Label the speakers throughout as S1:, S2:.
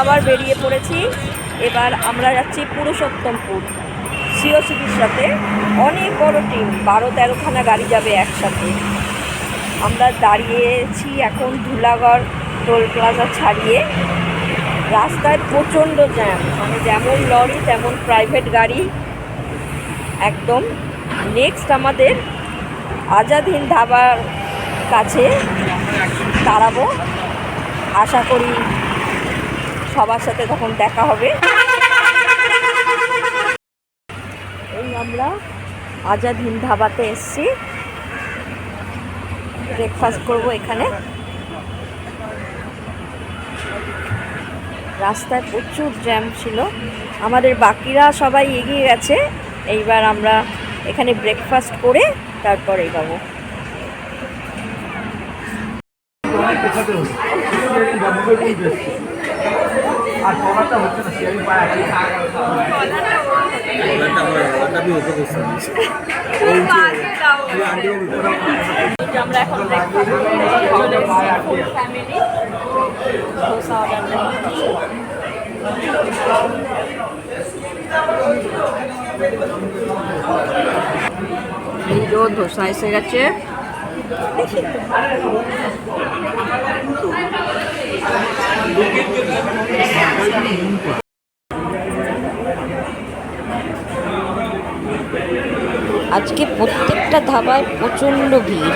S1: আবার বেরিয়ে পড়েছি। এবার আমরা যাচ্ছি পুরুষোত্তমপুর সিওসিবির সাথে। অনেক বড় টিম, 12-13খানা গাড়ি যাবে একসাথে। আমরা দাঁড়িয়েছি এখন ধুলাগড় টোল প্লাজা ছাড়িয়ে। রাস্তায় প্রচণ্ড জ্যাম, মানে যেমন লরি তেমন প্রাইভেট গাড়ি একদম। নেক্সট আমাদের আজাদ হিন্দ ধাবার কাছে দাঁড়াবো। আশা করি সবার সাথে তখন দেখা হবে। এই আমরা আজাদ হিন্দ ধাবাতে এসছি, ব্রেকফাস্ট করবো এখানে। রাস্তায় প্রচুর জ্যাম ছিল, আমাদের বাকিরা সবাই এগিয়ে গেছে। এইবার আমরা এখানে ব্রেকফাস্ট করে তারপর এগোবো। আমরা এখন ব্রেকফাস্ট চলে এসেছি full family. Dosa order dosa এসে গেছে। আজকে প্রত্যেকটা ধাবায় প্রচণ্ড ভিড়।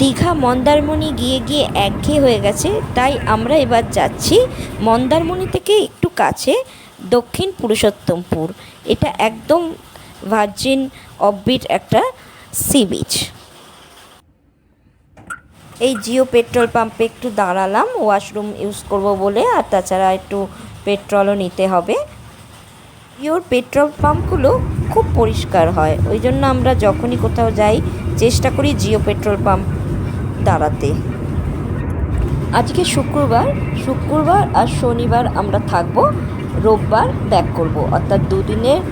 S1: দীঘা মন্দারমণি গিয়ে গিয়ে একঘেয়ে হয়ে গেছে, তাই আমরা এবার যাচ্ছি মন্দারমণি থেকে একটু কাছে দক্ষিণ পুরুষোত্তমপুর। এটা একদম ভার্জিন অফবিট একটা সি বিচ। এই জিও পেট্রোল পাম্পে একটু দাঁড়ালাম ওয়াশরুম ইউজ করব বলে, আর তাছাড়া একটু পেট্রোলও নিতে হবে। পিওর পেট্রোল পাম্পগুলো খুব পরিষ্কার হয়, ওই জন্য আমরা যখনই কোথাও যাই চেষ্টা করি জিও পেট্রোল পাম্প দাঁড়াতে। আজকে শুক্রবার আর শনিবার আমরা থাকবো, রোববার ব্যাক করব, অর্থাৎ দুদিনের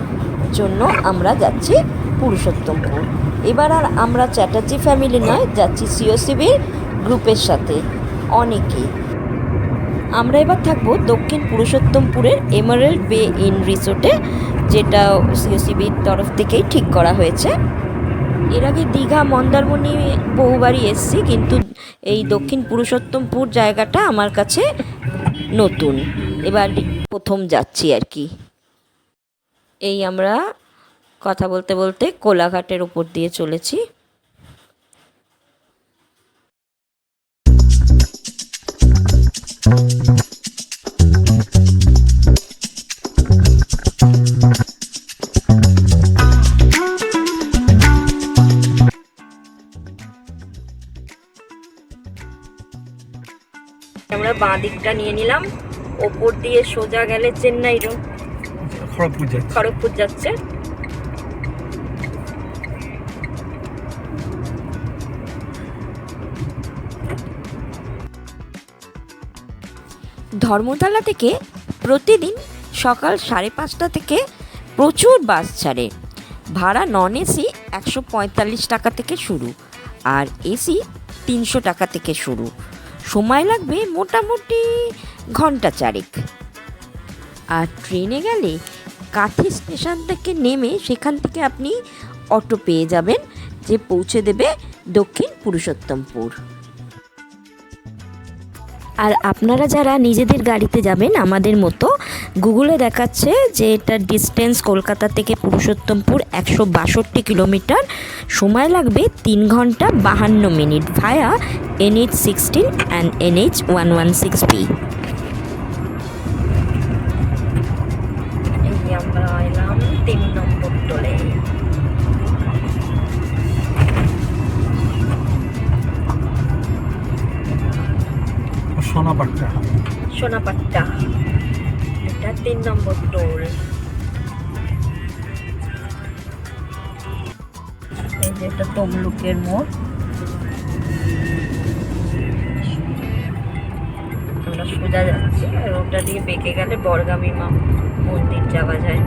S1: জন্য আমরা যাচ্ছি পুরুষোত্তমপুর। এবার আর আমরা চ্যাটার্জি ফ্যামিলি নয়, যাচ্ছি সিওসিবির গ্রুপের সাথে অনেকে। আমরা এবার থাকবো দক্ষিণ পুরুষোত্তমপুরের এমারেল্ড বে ইন রিসোর্টে, যেটা সিওসিবির তরফ থেকেই ঠিক করা হয়েছে। এর আগে দীঘা মন্দারমণি বহুবারই এসেছি, কিন্তু এই দক্ষিণ পুরুষোত্তমপুর জায়গাটা আমার কাছে নতুন, এবার প্রথম যাচ্ছি আর কি। এই আমরা কথা বলতে বলতে কোলাঘাটের উপর দিয়ে চলেছি। আমরা বাঁ দিকটা নিয়ে নিলাম, ওপর দিয়ে সোজা গেলে চেন্নাই রোড, খড়গপুর যাচ্ছে। ধর্মতলা থেকে প্রতিদিন সকাল 5:30 থেকে প্রচুর বাস ছাড়ে। ভাড়া নন এসি 145 টাকা থেকে শুরু, আর এসি 300 টাকা থেকে শুরু। সময় লাগবে মোটামুটি ঘন্টা 4। আর ট্রেনে গেলে কাঁথি স্টেশন থেকে নেমে সেখান থেকে আপনি অটো পেয়ে যাবেন, যে পৌঁছে দেবে দক্ষিণ পুরুষোত্তমপুর। আর আপনারা যারা নিজেদের গাড়িতে যাবেন আমাদের মতো, গুগলে দেখাচ্ছে যে এটার ডিস্টেন্স কলকাতা থেকে পুরুষোত্তমপুর 162 কিলোমিটার। সময় লাগবে 3 ঘন্টা 52 minute via NH16 and NH116B। আমরা এলাম 3 নম্বর টোলে। সোনাপাট্টা এটা 3 নম্বর টোল। এই যে এটা তমলুকের মোড়। আমরা আমরা সোজা যাচ্ছি, আর ওটা দিয়ে বেঁকে গেলে বর্গামী মা মন্দির যাওয়া যায়।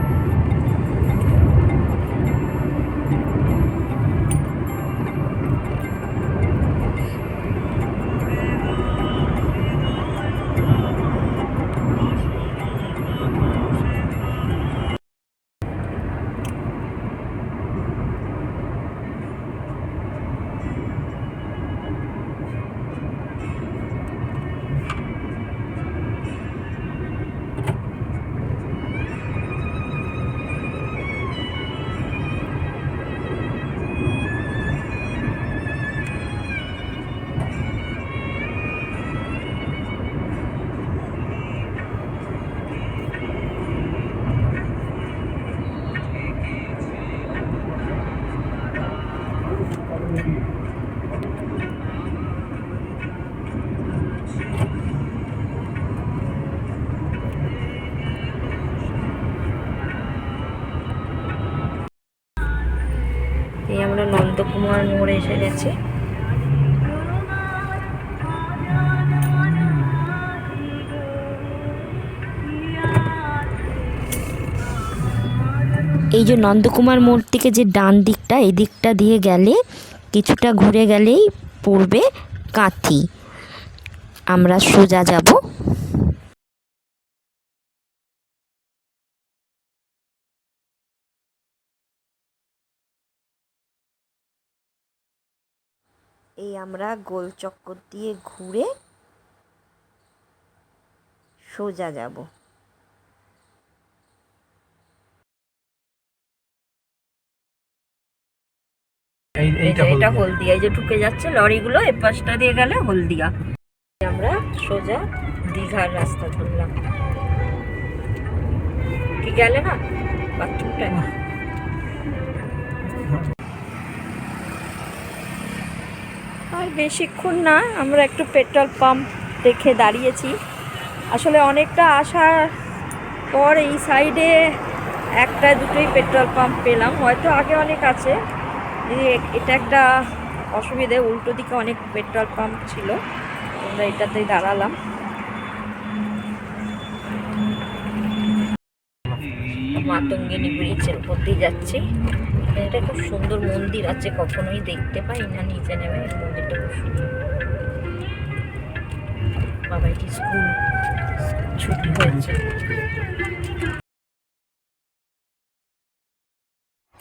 S1: এই আমরা নন্দকুমার মোড়ে এসে গেছি। এই যে নন্দকুমার মোড় থেকে যে ডান দিকটা, এই দিকটা দিয়ে গেলে কিছুটা ঘুরে গেলেই পড়বে কাঁথি। আমরা সোজা যাব। এই আমরা গোল চক্কর দিয়ে ঘুরে সোজা যাব। এটা হলদিয়া, এই যে ঢুকে যাচ্ছে লরিগুলো, এ পাশটা দিয়ে গেলে হলদিয়া। আমরা সোজা দীঘার রাস্তা ধরলাম। কি গেলে না বাথরুমটা? আর বেশিক্ষণ না, আমরা একটু পেট্রোল পাম্প দেখে দাঁড়িয়েছি। আসলে অনেকটা আসার পর এই সাইডে একটা দুটোই পেট্রোল পাম্প পেলাম, হয়তো আগে অনেক আছে। এটা একটা অসুবিধে, উল্টো দিকে অনেক পেট্রোল পাম্প ছিল, আমরা এটাতেই দাঁড়ালাম। মাতঙ্গিনী ব্রিজের উপর দিয়ে যাচ্ছি। এটা খুব সুন্দর মন্দির আছে, কখনোই দেখতে পাই না, নিচে নেমে মন্দিরটা খুব সুন্দর। বাবা এটি স্কুল ছুটি হয়েছে।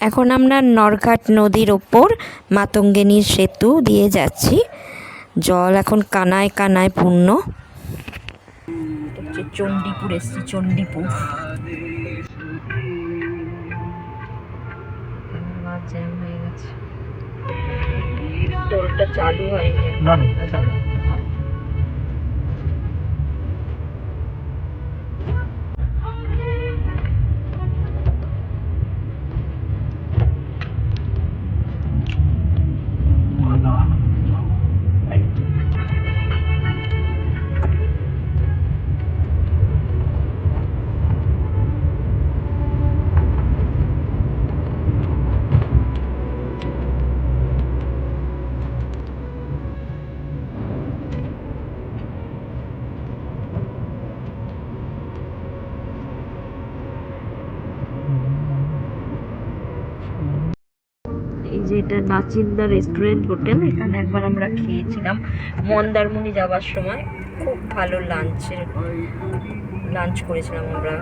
S1: এখন আমরা নরঘাট নদীর ওপর মাতঙ্গিনীর সেতু দিয়ে যাচ্ছি। জল এখন কানায় কানায় পূর্ণ। চণ্ডীপুর এসছি, চণ্ডীপুর। জ্যাম হয়ে গেছে, টোলটা চালু হয়নি। এই যে এটা নাচিন্দা রেস্টুরেন্ট হোটেল, এখানে একবার আমরা খেয়েছিলাম মন্দারমণি যাওয়ার সময়। খুব ভালো লাঞ্চ করেছিলাম আমরা।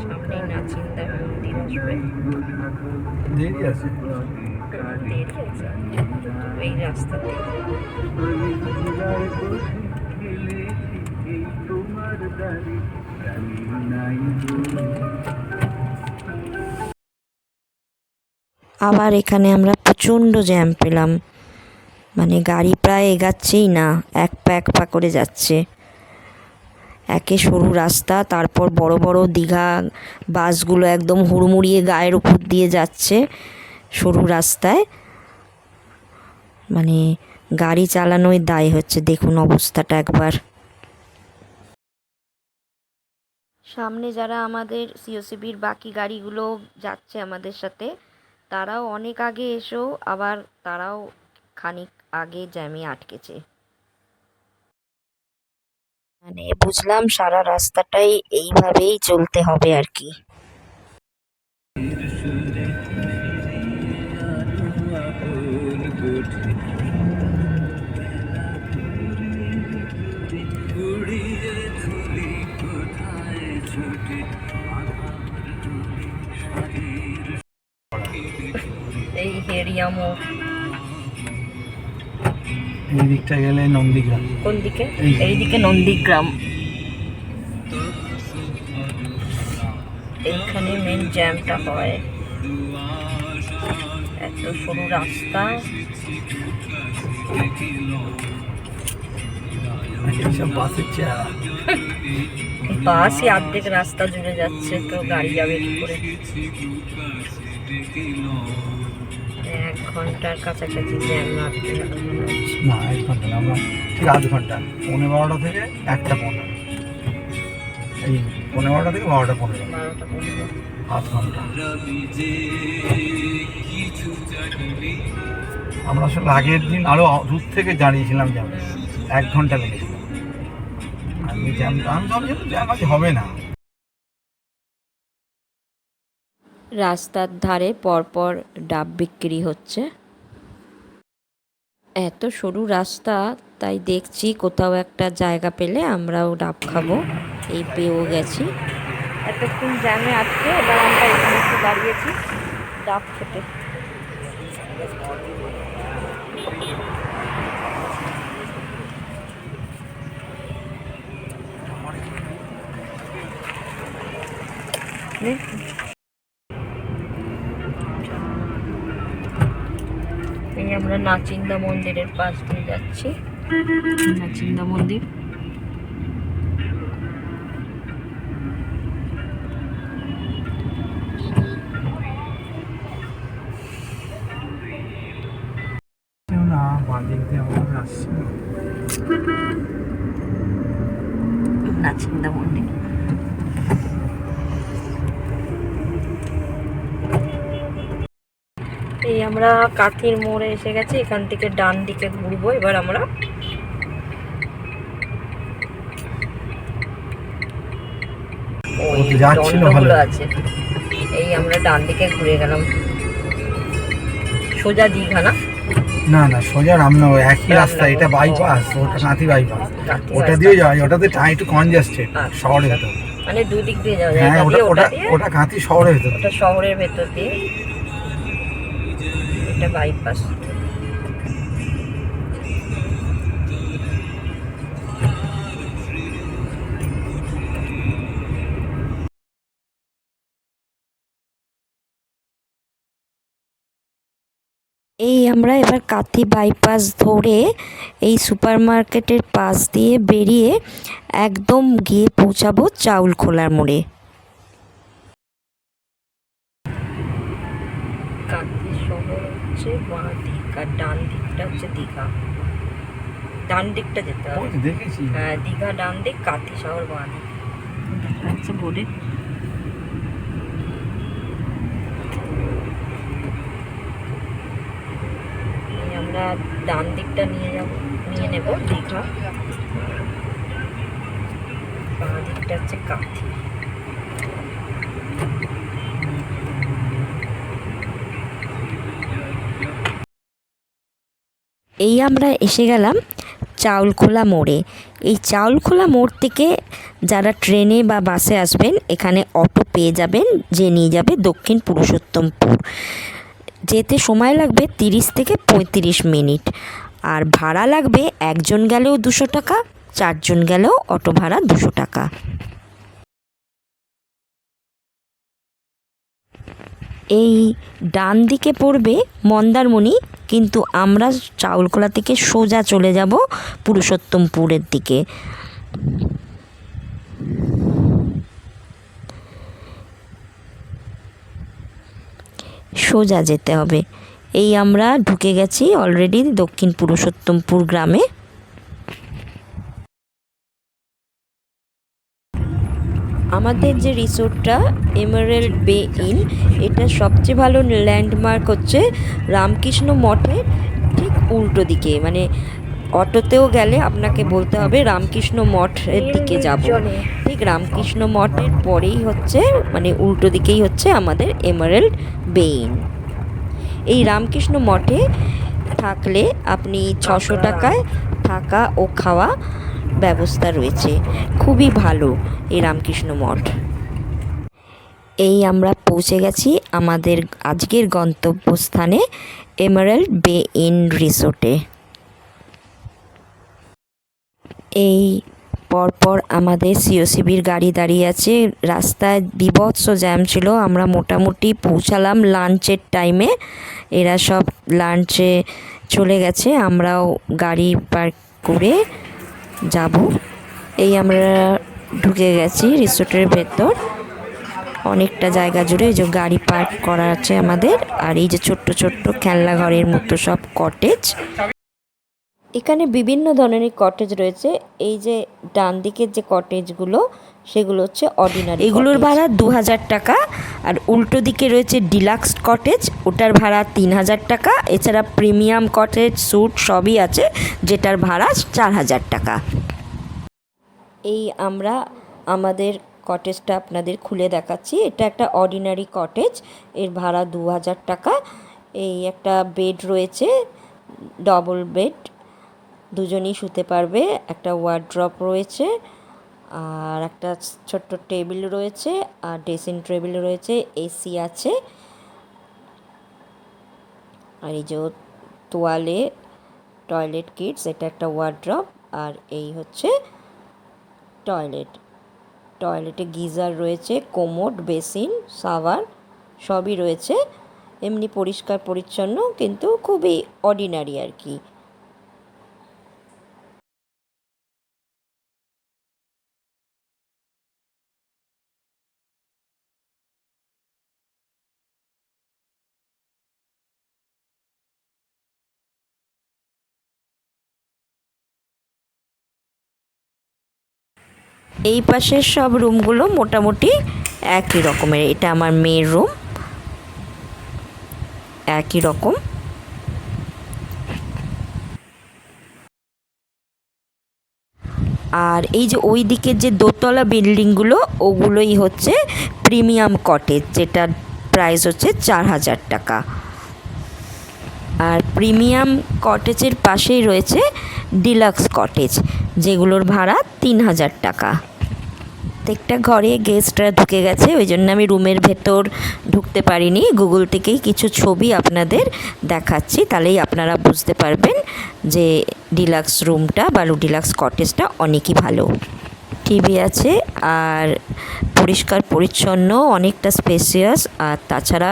S1: সামনে নাচিন্দার মন্দির আসবে, দেরি আছে এই রাস্তাতে। আবার এখানে আমরা প্রচণ্ড জ্যাম পেলাম, মানে গাড়ি প্রায় এগাচ্ছেই না, এক পা করে যাচ্ছে। একে সরু রাস্তা, তারপর বড় বড় দীঘা বাসগুলো একদম হুড়মুড়িয়ে গায়ের উপর দিয়ে যাচ্ছে সরু রাস্তায়, মানে গাড়ি চালানোই দায় হচ্ছে। দেখুন অবস্থাটা একবার। সামনে যারা আমাদের সিওসিবির বাকি গাড়িগুলো যাচ্ছে আমাদের সাথে, তারাও অনেক আগে এসেও আবার তারাও খানিক আগে জ্যামে আটকেছে। মানে বুঝলাম সারা রাস্তাটাই এইভাবেই চলতে হবে আর কি। এই হেরিয়া মোড়,
S2: এই দিকটা গেলে নন্দীগ্রাম।
S1: কোন দিকে? এইদিকে নন্দীগ্রাম। এইখানে মেন জ্যামটা হয়। এত সরু রাস্তা, বাসই অর্ধেক রাস্তা জুড়ে যাচ্ছে, তো গাড়ি যাবে কি করে? 1 ঘন্টার কাছাকাছি জ্যাম লাগবে।
S2: না 1 ঘন্টা না, আমরা ঠিক আধ ঘন্টা, 12:15 থেকে 1:15। এই 12:15 থেকে 12:15,
S1: 12টা 15।
S2: আধ ঘন্টা। আমরা আসলে আগের দিন আরো দূর থেকে দাঁড়িয়েছিলাম জ্যাম, 1 ঘন্টা লেগেছিল। আমি ভাবছিলাম জ্যাম আজ হবে না।
S1: রাস্তার ধারে পরপর ডাব বিক্রি হচ্ছে। এত সরু রাস্তা, তাই দেখছি কোথাও একটা জায়গা পেলে আমরাও ডাব খাবো। এই পেয়েও গেছি। এতক্ষণ জ্যামে আটকে এবার আমরা এখানে একটু দাঁড়িয়েছি ডাব খেতে। এই আমরা নাচিন্দা মন্দিরের পাশ দিয়ে যাচ্ছি। নাচিন্দা মন্দির।
S2: না বাদিক দিয়ে আমাদের আসছে
S1: নাচিন্দা মন্দির। এই আমরা কাথির মোড়ে এসে গেছি, এখান থেকে ডান দিকে ঘুরবো এবার আমরা। ওই আছে, এই আমরা ডান দিকে ঘুরে গেলাম। সোজা দীঘা না?
S2: না না, সোজা রামনগর, একই রাস্তা। এটা বাইপাস, ওটা কাঁথি বাইপাস। ওটা দিয়ে যাওয়া যায়, ওটাতে একটু কনজেস্টেড শহরের ভেতর।
S1: মানে দুদিক দিয়ে যাওয়া যায়।
S2: হ্যাঁ, ওটা কাঁথি শহরের ভেতর।
S1: ওটা শহরের ভেতর দিয়ে, এটা বাইপাস। এই আমরা এবার কাথি বাইপাস ধরে এই সুপার মার্কেটের পাশ দিয়ে বেরিয়ে একদম গিয়ে পৌঁছাবো চাউলখোলার মোড়ে। কাথি শহর হচ্ছে বাঁ দিক, আর ডান দিকটা হচ্ছে দীঘা। ডান দিকটা যেতে হবে।
S2: দেখেছি,
S1: হ্যাঁ, দীঘা ডান দিক, কাথি শহর বাঁ দিক। দেখা যাচ্ছে বোর্ডে। আমরা ডান দিকটা নিয়ে নেব দীঘা, বাঁ দিকটা হচ্ছে কাথি। এই আমরা এসে গেলাম চাউলখোলা মোড়ে। এই চাউলখোলা মোড় থেকে যারা ট্রেনে বা বাসে আসবেন, এখানে অটো পেয়ে যাবেন, যে নিয়ে যাবে দক্ষিণ পুরুষোত্তমপুর। যেতে সময় লাগবে 30 থেকে 35 মিনিট, আর ভাড়া লাগবে একজন গেলেও 200 টাকা, 4 জন গেলেও অটো ভাড়া 200 টাকা। এই ডান দিকে পড়বে মন্দারমণি, কিন্তু আমরা চাউলখোলা থেকে সোজা চলে যাব পুরুষোত্তমপুরের দিকে। সোজা যেতে হবে। এই আমরা ঢুকে গেছি অলরেডি দক্ষিণ পুরুষোত্তমপুর গ্রামে। আমাদের যে রিসোর্টটা এমারেল্ড বে ইন, এটা সবচেয়ে ভালো ল্যান্ডমার্ক হচ্ছে রামকৃষ্ণ মঠের ঠিক উল্টো দিকে, মানে অটোতেও গেলে আপনাকে বলতে হবে রামকৃষ্ণ মঠের দিকে যাব। ঠিক রামকৃষ্ণ মঠের পরেই হচ্ছে, মানে উল্টো দিকেই হচ্ছে আমাদের এমারেল্ড বে ইন। এই রামকৃষ্ণ মঠে থাকলে আপনি 600 টাকায় থাকা ও খাওয়া ব্যবস্থা রয়েছে। খুবই ভালো এই রামকৃষ্ণ মঠ। এই আমরা পৌঁছে গেছি আমাদের আজকের গন্তব্যস্থানে, এমারেল্ড বে ইন রিসোর্টে। এই পরপর আমাদের সিওসিবির গাড়ি দাঁড়িয়ে আছে। রাস্তায় বীভৎস জ্যাম ছিল। আমরা মোটামুটি পৌঁছালাম লাঞ্চের টাইমে। এরা সব লাঞ্চে চলে গেছে, আমরাও গাড়ি পার্ক করে যাব। এই আমরা ঢুকে গেছি রিসোর্টের ভেতর। অনেকটা জায়গা জুড়ে এই যে গাড়ি পার্ক করা আছে আমাদের, আর এই যে ছোট্ট ছোট্ট খেলনাঘরের মতো সব কটেজ। এখানে বিভিন্ন ধরনের কটেজ রয়েছে। এই যে ডান দিকের যে কটেজগুলো, সেগুলো হচ্ছে অর্ডিনারি। এগুলোর ভাড়া 2000 টাকা। আর উল্টো দিকে রয়েছে ডিলাক্স কটেজ, ওটার ভাড়া 3000 টাকা। এছাড়া প্রিমিয়াম কটেজ, স্যুট সবই আছে, যেটার ভাড়া 4000 টাকা। এই আমরা আমাদের কটেজটা আপনাদের খুলে দেখাচ্ছি। এটা একটা অর্ডিনারি কটেজ, এর ভাড়া 2000 টাকা। এই একটা বেড রয়েছে, ডবল বেড, দুজনই শুতে পারবে। একটা ওয়ার্ড্রপ রয়েছে, আর একটা ছোট্ট টেবিল রয়েছে, আর ড্রেসিং টেবিল রয়েছে, এসি আছে। আর এই যে তোয়ালে, টয়লেট কিটস, এটা একটা ওয়ার্ড্রপ। আর এই হচ্ছে টয়লেটে গিজার রয়েছে, কোমোড, বেসিন, শাওয়ার সবই রয়েছে। এমনি পরিষ্কার পরিচ্ছন্ন, কিন্তু খুবই অর্ডিনারি আর কি। এই পাশের সব রুমগুলো মোটামুটি একই রকমের। এটা আমার মেয়ের রুম, একই রকম। আর এই যে ওই দিকের যে দোতলা বিল্ডিংগুলো, ওগুলোই হচ্ছে প্রিমিয়াম কটেজ, যেটার প্রাইস হচ্ছে 4000 টাকা। আর প্রিমিয়াম কটেজের পাশেই রয়েছে ডিলাক্স কটেজ, যেগুলোর ভাড়া 3000 টাকা। প্রত্যেকটা ঘরে গেস্টরা ঢুকে গেছে, ওই জন্য আমি রুমের ভেতর ঢুকতে পারিনি। গুগল থেকেই কিছু ছবি আপনাদের দেখাচ্ছি, তাহলেই আপনারা বুঝতে পারবেন যে ডিলাক্স রুমটা বা ডিলাক্স কটেজটা অনেকই ভালো। টিভি আছে, আর পরিষ্কার পরিচ্ছন্ন, অনেকটা স্পেসিয়াস, আর তাছাড়া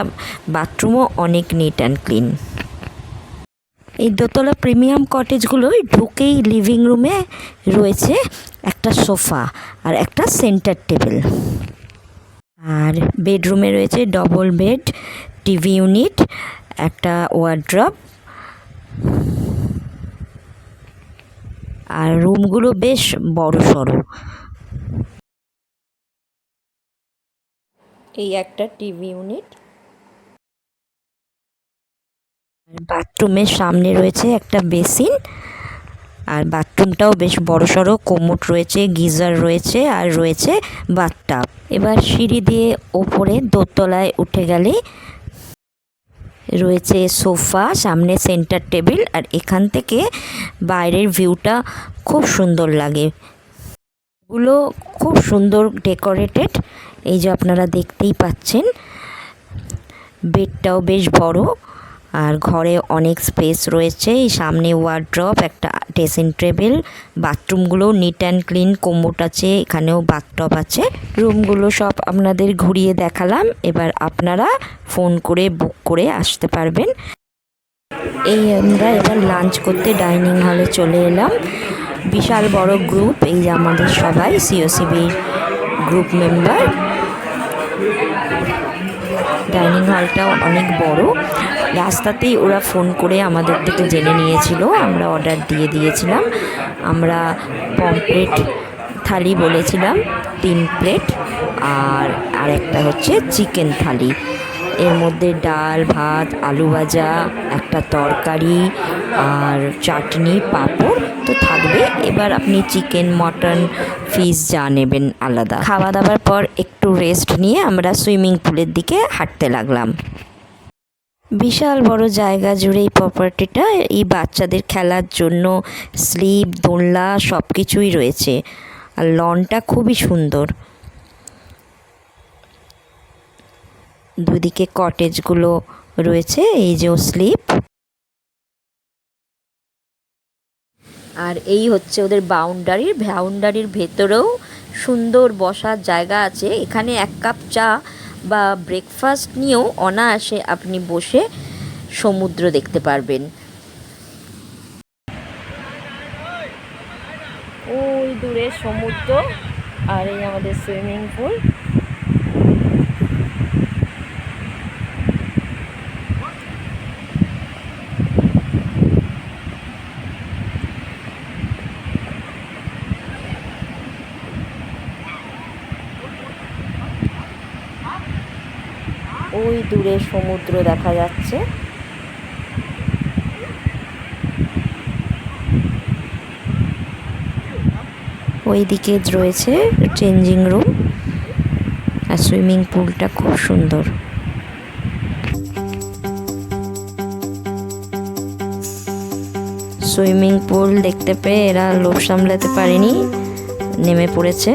S1: বাথরুমও অনেক নিট অ্যান্ড ক্লিন। এই দোতলা প্রিমিয়াম কটেজগুলোই ঢুকেই লিভিং রুমে রয়েছে একটা সোফা আর একটা সেন্টার টেবিল। আর বেডরুমে রয়েছে ডবল বেড, টিভি ইউনিট, একটা ওয়ার্ড্রপ। আর রুমগুলো বেশ বড় সড়ো। এই একটা টিভি ইউনিট। বাথরুমের সামনে রয়েছে একটা বেসিন, আর বাথরুমটাও বেশ বড়সড়, কোমোড রয়েছে, গিজার রয়েছে, আর রয়েছে বাথটাব। এবার সিঁড়ি দিয়ে ওপরে দোতলায় উঠে গেলে রয়েছে সোফা, সামনে সেন্টার টেবিল, আর এখান থেকে বাইরের ভিউটা খুব সুন্দর লাগে। এগুলো খুব সুন্দর ডেকোরেটেড, এই যে আপনারা দেখতেই পাচ্ছেন। বেডটাও বেশ বড়, আর ঘরে অনেক স্পেস রয়েছে। এই সামনে ওয়ার্ড্রপ, একটা ড্রেসিং টেবিল, বাথরুমগুলো নিট অ্যান্ড ক্লিন, কোমোড আছে, এখানেও বাথটব আছে। রুমগুলো সব আপনাদের ঘুরিয়ে দেখালাম। এবার আপনারা ফোন করে বুক করে আসতে পারবেন। এই আমরা এবার লাঞ্চ করতে ডাইনিং হলে চলে এলাম। বিশাল বড় গ্রুপ, এই যে আমাদের সবাই সিওসিবির গ্রুপ মেম্বার। ডাইনিং হলটাও অনেক বড়। রাস্তাতেই ওরা ফোন করে আমাদের থেকে জেনে নিয়েছিল, আমরা অর্ডার দিয়ে দিয়েছিলাম। আমরা পমফ্রেট থালি বলেছিলাম 3 প্লেট, আর আরেকটা হচ্ছে চিকেন থালি। এর মধ্যে ডাল, ভাত, আলু ভাজা, একটা তরকারি আর চাটনি, পাঁপড় তো থাকবে। এবার আপনি চিকেন, মটন, ফিশ যা নেবেন আলাদা। খাওয়া দাওয়ার পর একটু রেস্ট নিয়ে আমরা সুইমিং পুলের দিকে হাঁটতে লাগলাম। বিশাল বড় জায়গা জুড়ে এই প্রপার্টিটা, এই বাচ্চাদের খেলার জন্য স্লিপ, দোলনা সব কিছুই রয়েছে। আর লনটা খুবই সুন্দর। দুদিকে কটেজগুলো রয়েছে, এই যে স্লিপ। আর এই হচ্ছে ওদের বাউন্ডারির ভেতরেও সুন্দর বসার জায়গা আছে। এখানে 1 কাপ চা বা ব্রেকফাস্ট নিয়েও অনায়াসে আপনি বসে সমুদ্র দেখতে পারবেন। ওই দূরে সমুদ্র আর এই আমাদের সুইমিং পুল। ওই দূরে সমুদ্র দেখা যাচ্ছে। ওইদিকে রয়েছে চেঞ্জিং রুম আর সুইমিং পুলটা খুব সুন্দর। সুইমিং পুল দেখতে পেয়ে এরা লোভ সামলাতে পারেনি, নেমে পড়েছে।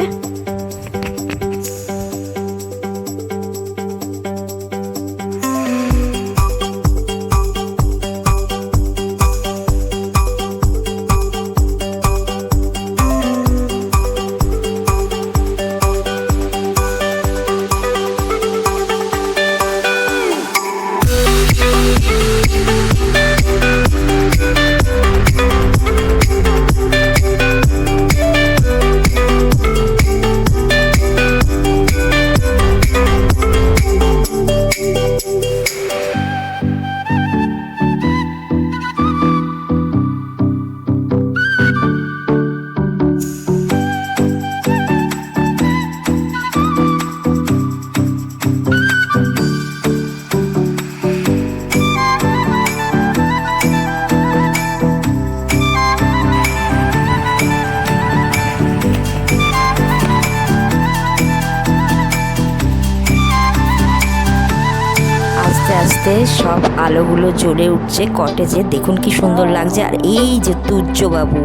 S1: আস্তে সব আলোগুলো জ্বলে উঠছে কটেজে, দেখুন কি সুন্দর লাগছে। আর এই যে তুর্যবাবু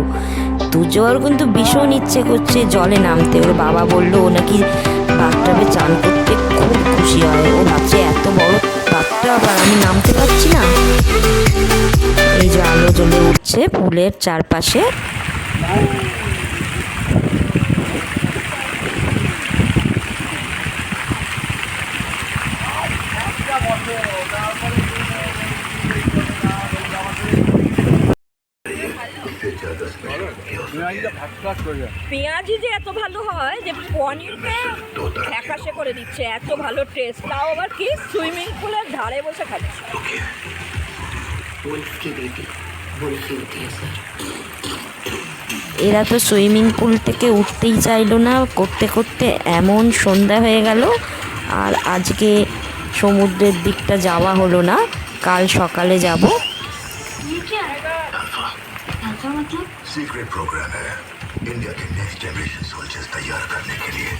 S1: কিন্তু ভীষণ ইচ্ছে করছে জলে নামতে। ওর বাবা বললো ও নাকি বাথটাবে চান করতে খুব খুশি হয়। ও ভাবছে এত বড় বাথটাব আর আমি নামতে পারছি না। এই যে আলো জ্বলে উঠছে পুলের চারপাশে।
S3: পেঁয়াজি যে এত ভালো হয় যে পনিরকে ফ্যাকাশে করে দিচ্ছে, এত ভালো টেস্ট। তাও আবার কি সুইমিং পুলের ধারে বসে খাচ্ছে।
S1: এরা তো সুইমিং পুল থেকে উঠতেই চাইলো না, করতে করতে এমন সন্ধ্যা হয়ে গেল। আর আজকে সমুদ্রের দিকটা যাওয়া হলো না, কাল সকালে যাব।
S4: सीक्रेट प्रोग्राम है इंडिया के नेक्स्ट जनरेशन सोल्जर्स तैयार करने के लिए।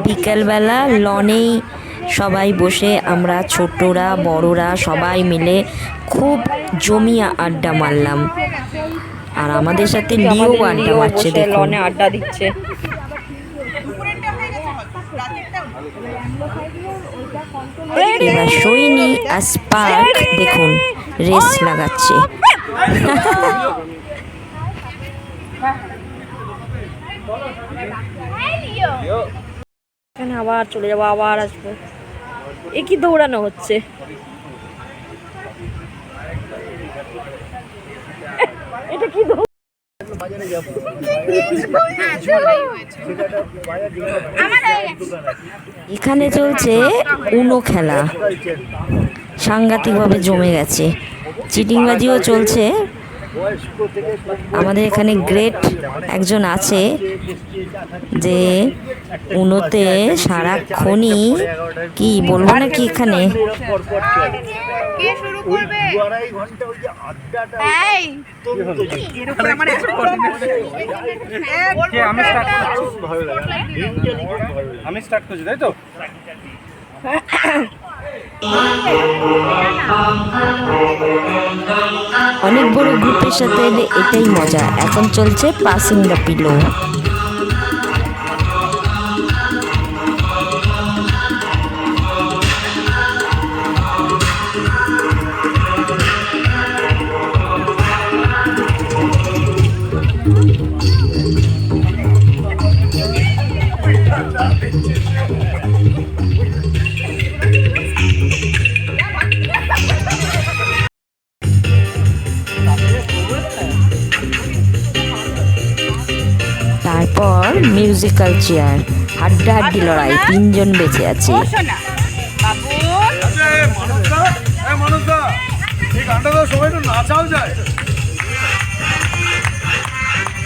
S1: বিকেলবেলা লনেই সবাই বসে আমরা ছোটরা বড়রা সবাই মিলে খুব জমিয়া আড্ডা মারলাম। আর আমাদের সাথে লিও আড্ডা মারছে, দেখুন
S3: লনে আড্ডা দিচ্ছে।
S1: এবার সৈনী আর স্পার্ক দেখুন রেস লাগাচ্ছে।
S3: এখানে আবার চলে যাবো, আবার আসবো। এ কি দৌড়ানো হচ্ছে? এটা কি
S1: এখানে চলছে উনো খেলা, সাংঘাতিকভাবে জমে গেছে। চিটিংবাজিও চলছে, আমাদের এখানে গ্রেট একজন আছে যে উনোতে সারাক্ষণই কি বলবো না কি এখানে
S5: কে শুরু করবে? এই
S2: আমি স্টার্ট করছি, তাই তো?
S1: অনেক বড় গ্রুপের সাথে এলে এটাই মজা। এখন চলছে পাসিং দ্য পিলো। তারপর মিউজিক্যাল চেয়ার, হাড্ডাহাড্ডি লড়াই, 3 জন বেঁচে আছে।
S5: বসো না বাবু।
S2: এই গানটা তো সবাই তো নাচাও যায়।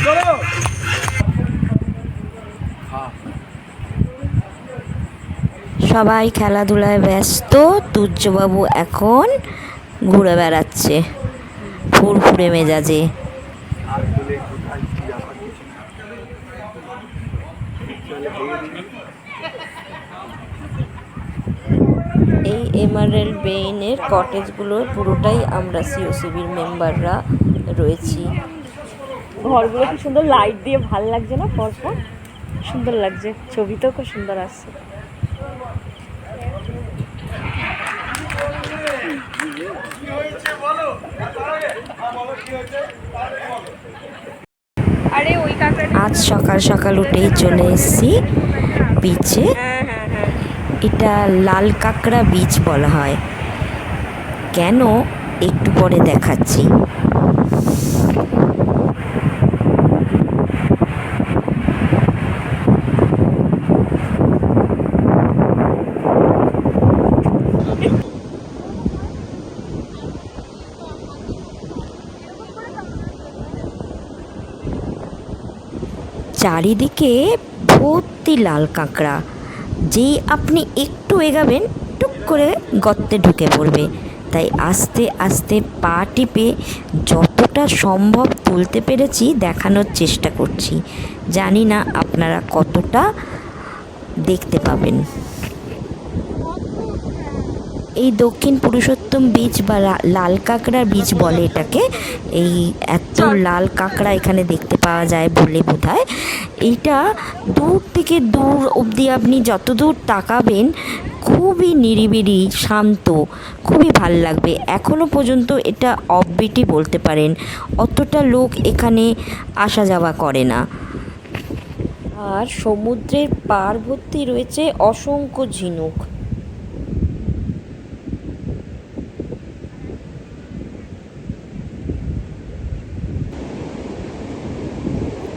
S2: চলো।
S1: সবাই খেলাধুলায় ব্যস্ত। তুর্যবাবু এখন ঘুরে বেড়াচ্ছে ফুরফুরে মেজাজে। এই এমারেল্ড বেইনের কটেজগুলো পুরোটাই আমরা সিওসিবির মেম্বাররা রয়েছি।
S3: ঘরগুলো কি সুন্দর লাইট দিয়ে ভাল লাগছে না? পরপর সুন্দর লাগছে, ছবিতেও খুব সুন্দর আসছে।
S5: আরে ওই কাকাটা
S1: আজ সকাল সকাল উঠেই চলে এসেছি বিচে। এটা লাল কাঁকড়া বিচ বলা হয়। কেন একটু পরে দেখাচ্ছি। চারিদিকে ভর্তি লাল কাঁকড়া। যেই আপনি একটু এগাবেন টুক করে গর্তে ঢুকে পড়বে। তাই আস্তে আস্তে পা টিপে যতটা সম্ভব তুলতে পেরেছি দেখানোর চেষ্টা করছি। জানি না আপনারা কতটা দেখতে পাবেন। এই দক্ষিণ পুরুষোত্তম বীচ বা লাল কাঁকড়ার বীচ বলে এটাকে। এই এত লাল কাঁকড়া এখানে দেখতে পাওয়া যায় বলে বোধহয়। এইটা দূর থেকে দূর অবধি আপনি যত দূর তাকাবেন খুবই নিরিবিলি, শান্ত, খুবই ভাল লাগবে। এখনও পর্যন্ত এটা অফবিটই বলতে পারেন। অতটা লোক এখানে আসা যাওয়া করে না। আর সমুদ্রের পার ভর্তি রয়েছে অসংখ্য ঝিনুক।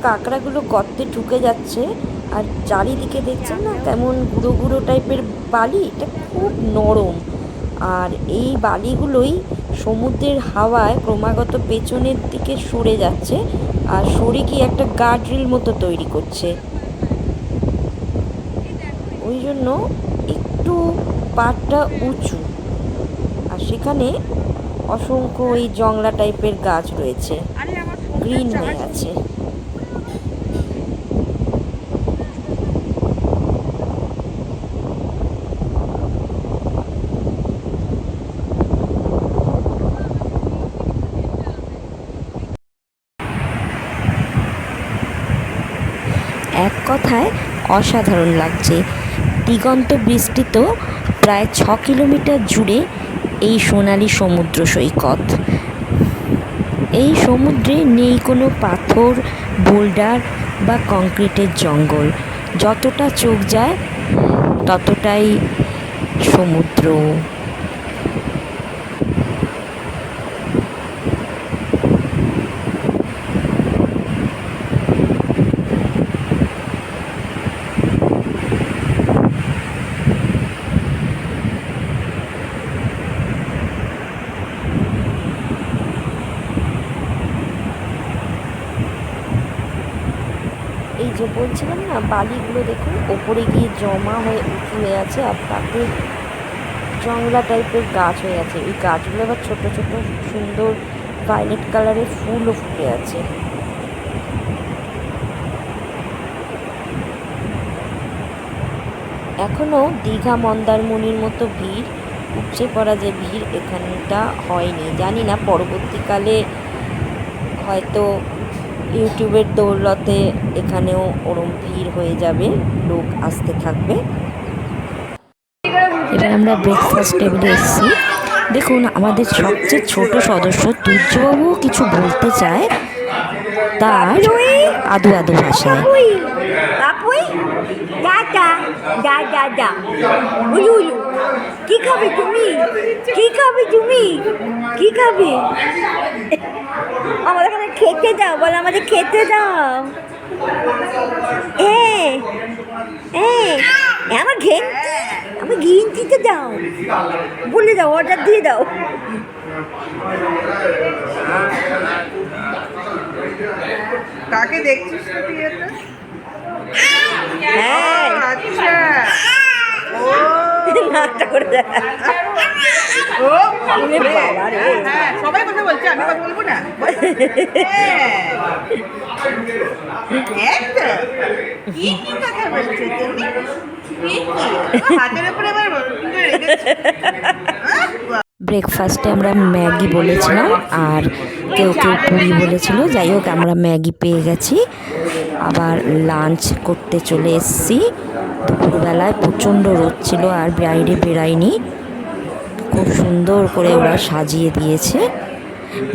S1: কাঁকড়াগুলো গর্তে ঢুকে যাচ্ছে আর চারিদিকে দেখছেন না কেমন গুঁড়ো গুঁড়ো টাইপের বালি। এটা খুব নরম। আর এই বালিগুলোই সমুদ্রের হাওয়ায় ক্রমাগত পেছনের দিকে সরে যাচ্ছে আর সরে গিয়ে একটা গার্ডরিল মতো তৈরি করছে। ওই জন্য একটু পাড়টা উঁচু আর সেখানে অসংখ্য ওই জংলা টাইপের গাছ রয়েছে, গ্রিন হয়ে আছে। এক কথায় অসাধারণ লাগছে। দিগন্ত বিস্তৃত প্রায় 6 কিলোমিটার জুড়ে এই সোনালী সমুদ্র সৈকত। এই সমুদ্রে নেই কোনো পাথর, বোল্ডার বা কংক্রিটের জঙ্গল। যতটা চোখ যায় ততটাই সমুদ্র। এই যে বলছিলাম না, বালিগুলো দেখুন ওপরে গিয়ে জমা হয়ে উঁচু হয়ে আছে, আর তাতে জংলা টাইপের গাছ হয়ে আছে। এই গাছগুলো আবার ছোট ছোট সুন্দর ভায়োলেট কালারের ফুলও ফুটে আছে। এখনও দীঘা মন্দারমণির মতো ভিড়, উপচে পড়া যে ভিড় এখানটা হয়নি। জানি না পরবর্তীকালে হয়তো ইউটিউবের দৌলতে এখানেও ওরম ভিড় হয়ে যাবে, লোক আসতে থাকবে। এবার আমরা ব্রেকফাস্ট টেবিলে এসেছি। দেখুন আমাদের সবচেয়ে ছোট সদস্য তুর্যবাবু কিছু বলতে চায় তার আদু আদু ভাষায়।
S3: কাপুই দাদা দাদা দা উলু উলু, কি খাবে তুমি, কি খাবে তুমি, কি খাবে? আমাদের এখানে খেতে দাও, বলো আমাদের খেতে দাও। আমার ঘেন্টি, আমার ঘিন্টিতে দাও, বলে দাও, অর্ডার দিয়ে দাও।
S5: কাকে দেখছিস তুই এটা?
S3: হ্যাঁ
S5: আচ্ছা,
S3: নাকটা করে দেয়।
S5: ও
S3: ওরে বাবা রে।
S5: হ্যাঁ, সবাই কথা বলছে, আমি কথা বলবো না? হ্যাঁ। একটা? কি কি কথা বলছে তুমি? কি কি? হাতের উপরে আবার কি করে রেখেছে? হ্যাঁ?
S1: ব্রেকফাস্টে আমরা ম্যাগি বলেছিলাম, আর কেউ কেউ পুরি বলেছিল। যাই হোক আমরা ম্যাগি পেয়ে গেছি। আবার লাঞ্চ করতে চলে এসেছি। দুপুরবেলায় প্রচণ্ড রোদ ছিল আর বাইরে বেরাইনি। খুব সুন্দর করে ওরা সাজিয়ে দিয়েছে।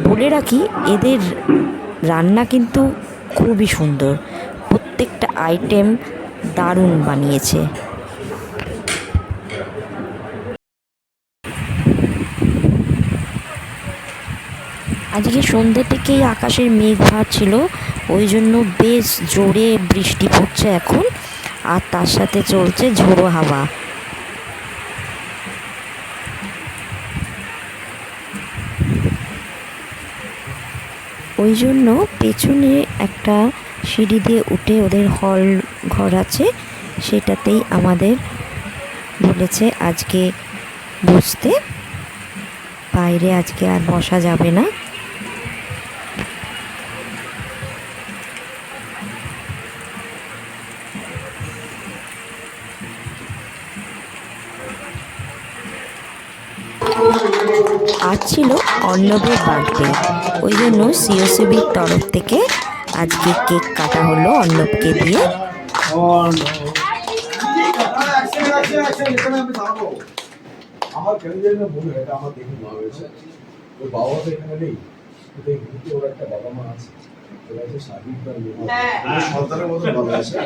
S1: বলে রাখি এদের রান্না কিন্তু খুবই সুন্দর, প্রত্যেকটা আইটেম দারুণ বানিয়েছে। আজকে সন্ধ্যে থেকেই আকাশের মেঘ ভার ছিল, ওই জন্য বেশ জোরে বৃষ্টি পড়ছে এখন, আর তার সাথে চলছে ঝোড়ো হাওয়া। ওই জন্য পেছনে একটা সিঁড়ি দিয়ে উঠে ওদের হল ঘর আছে, সেটাতেই আমাদের বলেছে আজকে বসতে। বাইরে আজকে আর বসা যাবে না। আজ ছিল অর্ণবের বার্থডে, ওই জন্য সিওসিবির তরফ থেকে আজকে কেক কাটা হলো অর্ণবকে দিয়ে।
S6: আমার কেন জানি না মনে হয় এটা আমার দেখে মনে হয়েছে ওর বাবা তো এখানে নেই, কিন্তু এই মুহূর্তে ওর একটা বাবা মা আছে, ওরা হচ্ছে সার্বিকদার সন্তানের মতো ভালো আছে,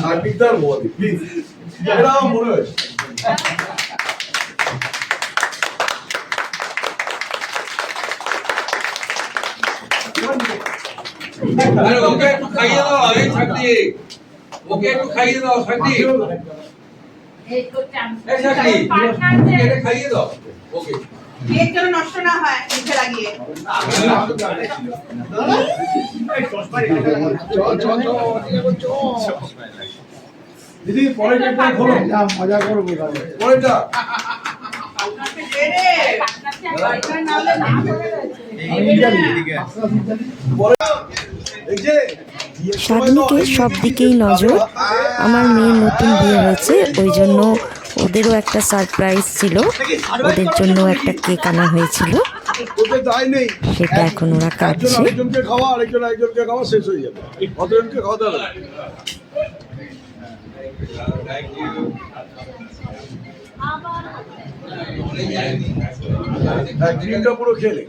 S6: সার্বিকদার মোদি প্লিজ, এটা আমার মনে হয়েছে।
S7: আরে ওকে একটু খাইয়ে দাও, এই ছাড়তি ওকে একটু খাইয়ে দাও, ছাড়তি এই ছাড়তি এটা খাইয়ে দাও ওকে,
S5: কেক যেন নষ্ট না হয় মুখে লাগিয়ে।
S6: দিদি পরেরটা একটু খোলো, মজা করবো পরেরটা।
S1: শাবনিকে সব দিকেই নজর। আমার মেয়ের নতুন বিয়ে হয়েছে, ওই জন্য ওদেরও একটা সারপ্রাইজ ছিল, ওদের জন্য একটা কেক আনা হয়েছিল, সেটা এখন ওরা কাটছে।
S6: একজনকে খাওয়া, আরেকজনকে খাওয়া, শেষ হয়ে যাবে, কতজনকে খাওয়াতে হবে? ডিমটা পুরো খেলে।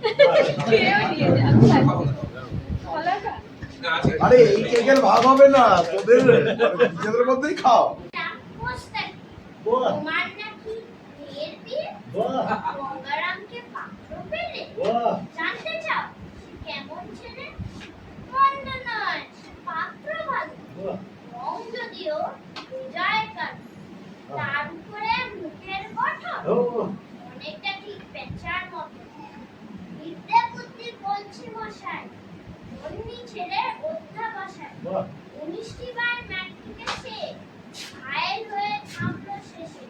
S6: আরে এই কেকের ভাগ হবে না, তোদের নিজেদের মধ্যেই খাও।
S8: তার উপরে মুখের গঠন অনেকটা ঠিক পেঁচার মতো। বিদ্যা বুদ্ধি বলছি মশাই, অন্যি ছেড়ে অধ্যাবসায়, ঘনিষ্ঠিবার ম্যাট্রিকে সে ঘায়েল হয়ে থামলো শেষে।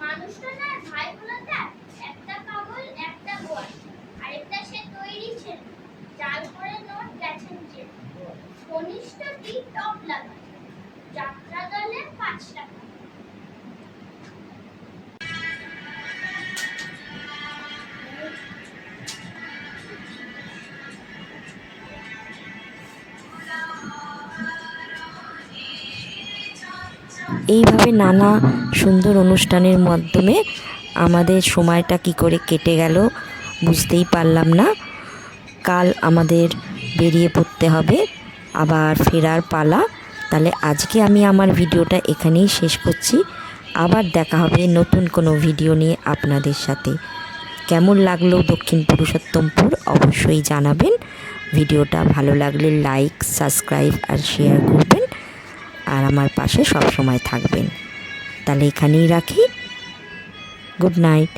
S8: মানুষটা না ভাই বলো তার, একটা পাগল একটা গোয়াল, আরেকটা সে তৈরি ছিল জাল করে নোট গেছেন যে। ঘনিষ্ঠটি টপ লাগা, যাত্রা দলে 5 টাকা।
S1: এইভাবে নানা সুন্দর অনুষ্ঠানের মাধ্যমে আমাদের সময়টা কি করে কেটে গেল বুঝতেই পারলাম না। কাল আমাদের বেরিয়ে পড়তে হবে, আবার ফেরার পালা। তাহলে আজকে আমি আমার ভিডিওটা এখানেই শেষ করছি। আবার দেখা হবে নতুন কোনো ভিডিও নিয়ে আপনাদের সাথে। কেমন লাগলো দক্ষিণ পুরুষোত্তমপুর অবশ্যই জানাবেন। ভিডিওটা ভালো লাগলে লাইক, সাবস্ক্রাইব আর শেয়ার করবেন, আর আমার পাশে সব সময় থাকবেন। তাহলে এখানেই রাখি। Good night.